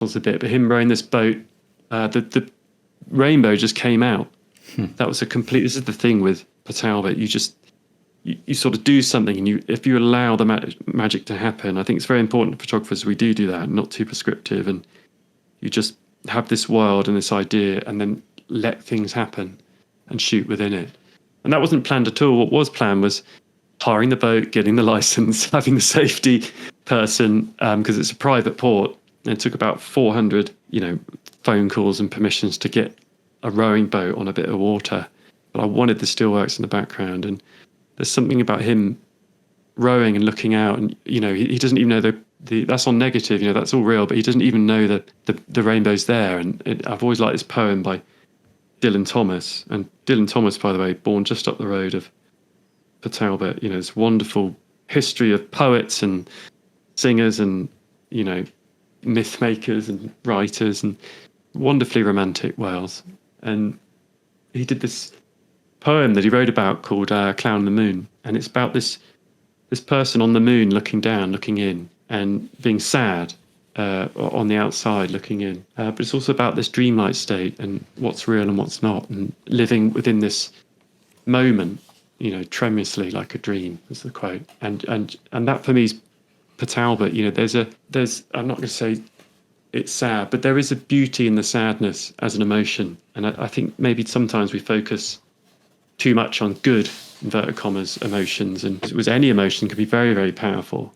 was a bit, but him rowing this boat, the rainbow just came out. That was this is the thing with Port Talbot, you sort of do something, and if you allow the magic to happen, I think it's very important for photographers, we do that, not too prescriptive, and you just have this world and this idea and then let things happen and shoot within it. And that wasn't planned at all. What was planned was hiring the boat, getting the license, having the safety person, because it's a private port, and it took about 400, phone calls and permissions to get a rowing boat on a bit of water. But I wanted the steelworks in the background, and there's something about him rowing and looking out, and he doesn't even know that's on negative, that's all real, but he doesn't even know that the rainbow's there. And I've always liked this poem by Dylan Thomas, and Dylan Thomas, by the way, born just up the road of Port Talbot. This wonderful history of poets and singers and myth makers and writers, and wonderfully romantic Wales. And he did this poem that he wrote about called Clown on the Moon, and it's about this person on the moon looking down, looking in, and being sad on the outside looking in. But it's also about this dreamlike state and what's real and what's not, and living within this moment, tremulously like a dream, is the quote. And that for me is Port Talbot. There's I'm not going to say it's sad, but there is a beauty in the sadness as an emotion. And I think maybe sometimes we focus too much on good, inverted commas, emotions, and any emotion can be very, very powerful.